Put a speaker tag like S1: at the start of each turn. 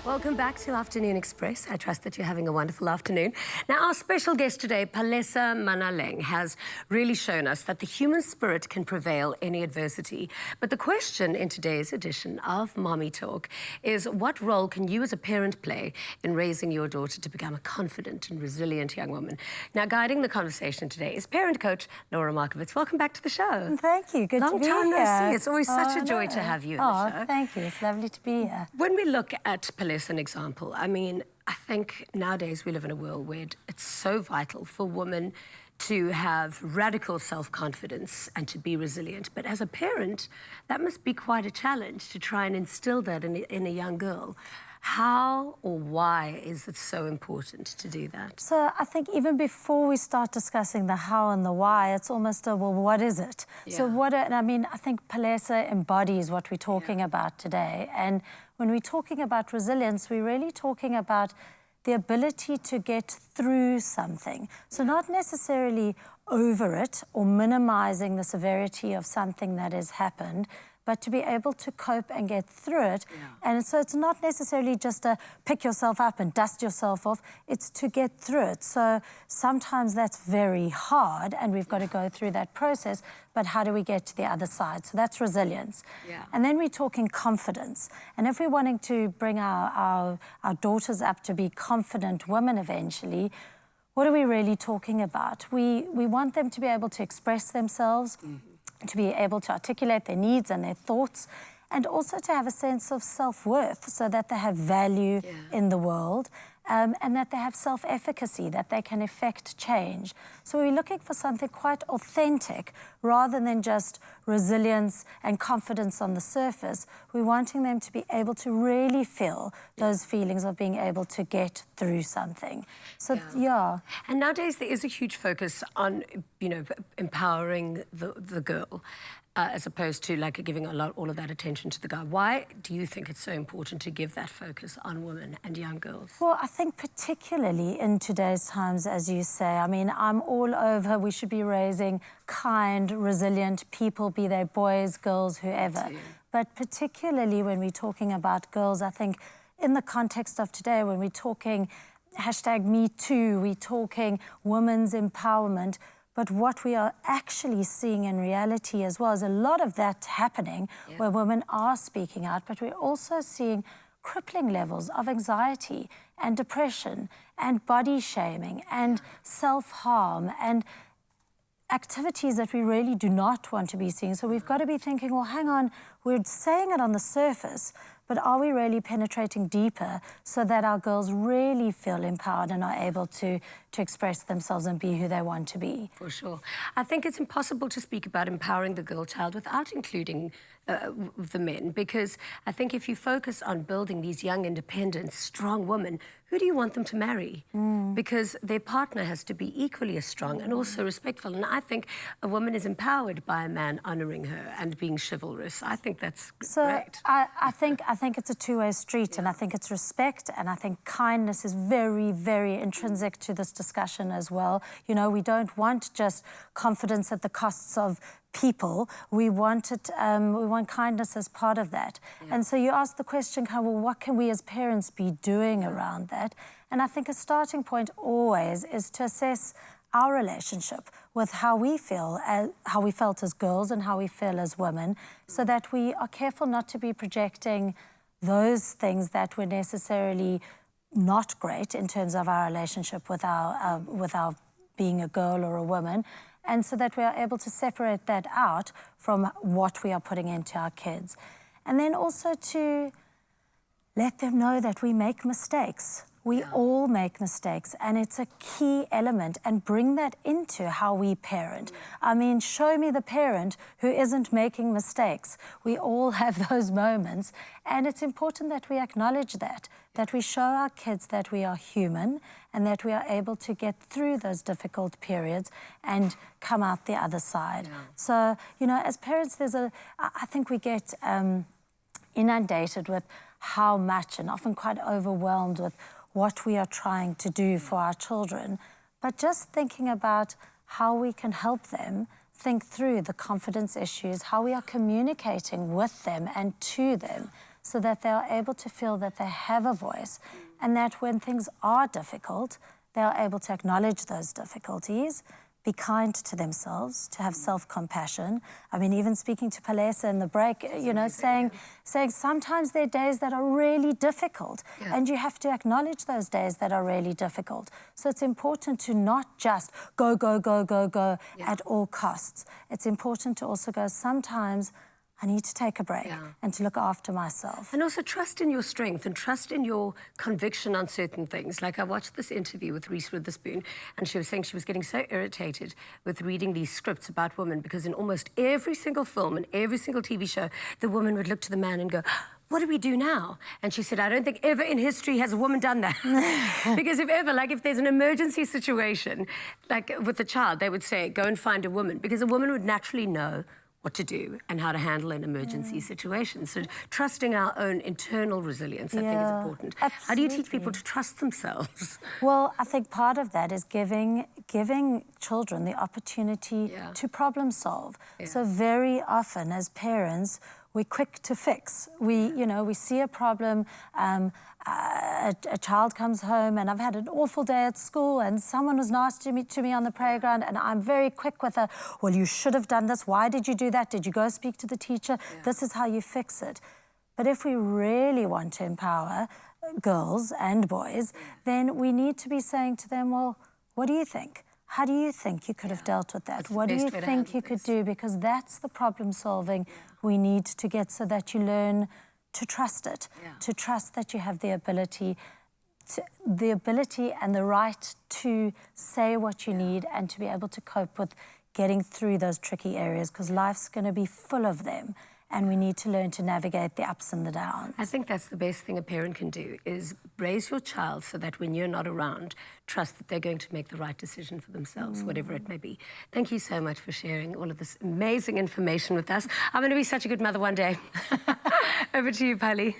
S1: Welcome back to Afternoon Express. I trust that you're having a wonderful afternoon. Now, our special guest today, Palesa Manaleng, has really shown us that the human spirit can prevail any adversity. But the question in today's edition of Mommy Talk is, what role can you as a parent play in raising your daughter to become a confident and resilient young woman? Now, guiding the conversation today is Parent Coach Laura Markovitz. Welcome back to the show.
S2: Thank you. Good to be here.
S1: Long time no see. It's always such a joy to have you in the show.
S2: Thank you. It's lovely to be here.
S1: When we look at Palesa, an example, I mean, I think nowadays we live in a world where it's so vital for women to have radical self-confidence and to be resilient. But as a parent, that must be quite a challenge to try and instill that in a young girl. How or why is it so important to do that?
S2: So I think even before we start discussing the how and the why, it's almost a, well, what is it? Yeah. So and I mean, I think Palesa embodies what we're talking about today. And when we're talking about resilience, we're really talking about the ability to get through something. So not necessarily over it or minimizing the severity of something that has happened, but to be able to cope and get through it. Yeah. And so it's not necessarily just a pick yourself up and dust yourself off, it's to get through it. So sometimes that's very hard and we've got to go through that process, but how do we get to the other side? So that's resilience. Yeah. And then we're talking confidence. And if we're wanting to bring our daughters up to be confident women eventually, what are we really talking about? We want them to be able to express themselves, to be able to articulate their needs and their thoughts, and also to have a sense of self-worth so that they have value in the world, and that they have self-efficacy, that they can effect change. So we're looking for something quite authentic rather than just resilience and confidence on the surface. We're wanting them to be able to really feel those feelings of being able to get through something. So, yeah.
S1: And nowadays there is a huge focus on, you know, empowering the girl. As opposed to like giving all of that attention to the guy. Why do you think it's so important to give that focus on women and young girls?
S2: Well, I think particularly in today's times, as you say, I mean, I'm all over, we should be raising kind, resilient people, be they boys, girls, whoever. But particularly when we're talking about girls, I think in the context of today, when we're talking #MeToo, we're talking women's empowerment, but what we are actually seeing in reality as well is a lot of that happening where women are speaking out, but we're also seeing crippling levels of anxiety and depression and body shaming and self-harm and activities that we really do not want to be seeing. So we've got to be thinking, well, hang on, we're saying it on the surface, but are we really penetrating deeper so that our girls really feel empowered and are able to express themselves and be who they want to be?
S1: For sure. I think it's impossible to speak about empowering the girl child without including the men, because I think if you focus on building these young, independent, strong women, who do you want them to marry? Because their partner has to be equally as strong and also respectful. And I think a woman is empowered by a man honouring her and being chivalrous. I think that's great.
S2: I think it's a two-way street, and I think it's respect, and I think kindness is very, very intrinsic to this discussion as well. You know, we don't want just confidence at the costs of people. We want kindness as part of that. And so you ask the question, well, what can we as parents be doing around that? And I think a starting point always is to assess our relationship with how we feel, how we felt as girls and how we feel as women, so that we are careful not to be projecting those things that were necessarily not great in terms of our relationship with our being a girl or a woman, and so that we are able to separate that out from what we are putting into our kids. And then also to let them know that we make mistakes. We all make mistakes, and it's a key element, and bring that into how we parent. I mean, show me the parent who isn't making mistakes. We all have those moments, and it's important that we acknowledge that we show our kids that we are human and that we are able to get through those difficult periods and come out the other side. So, you know, as parents, I think we get inundated with how much, and often quite overwhelmed with what we are trying to do for our children, but just thinking about how we can help them think through the confidence issues, how we are communicating with them and to them, so that they are able to feel that they have a voice, and that when things are difficult, they are able to acknowledge those difficulties, be kind to themselves, to have self-compassion. I mean, even speaking to Palesa in the break, you know, saying sometimes there are days that are really difficult, and you have to acknowledge those days that are really difficult. So it's important to not just go, go, go, go, go at all costs. It's important to also go, sometimes I need to take a break and to look after myself.
S1: And also trust in your strength and trust in your conviction on certain things. Like I watched this interview with Reese Witherspoon, and she was saying she was getting so irritated with reading these scripts about women because in almost every single film and every single TV show, the woman would look to the man and go, what do we do now? And she said, I don't think ever in history has a woman done that. Because if ever, like if there's an emergency situation, like with a child, they would say, go and find a woman, because a woman would naturally know what to do and how to handle an emergency situation. So trusting our own internal resilience, I think, is important.
S2: Absolutely.
S1: How do you teach people to trust themselves?
S2: Well, I think part of that is giving children the opportunity to problem solve. So very often as parents, we're quick to fix. We see a problem, a child comes home and I've had an awful day at school and someone was nasty to me on the playground, and I'm very quick with well, you should have done this. Why did you do that? Did you go speak to the teacher? This is how you fix it. But if we really want to empower girls and boys, then we need to be saying to them, well, what do you think? How do you think you could have dealt with that? What do you think you could do? Because that's the problem solving we need to get, so that you learn to trust it, to trust that you have the ability and the right to say what you need and to be able to cope with getting through those tricky areas, because life's going to be full of them. And we need to learn to navigate the ups and the downs.
S1: I think that's the best thing a parent can do, is raise your child so that when you're not around, trust that they're going to make the right decision for themselves, whatever it may be. Thank you so much for sharing all of this amazing information with us. I'm going to be such a good mother one day. Over to you, Pali.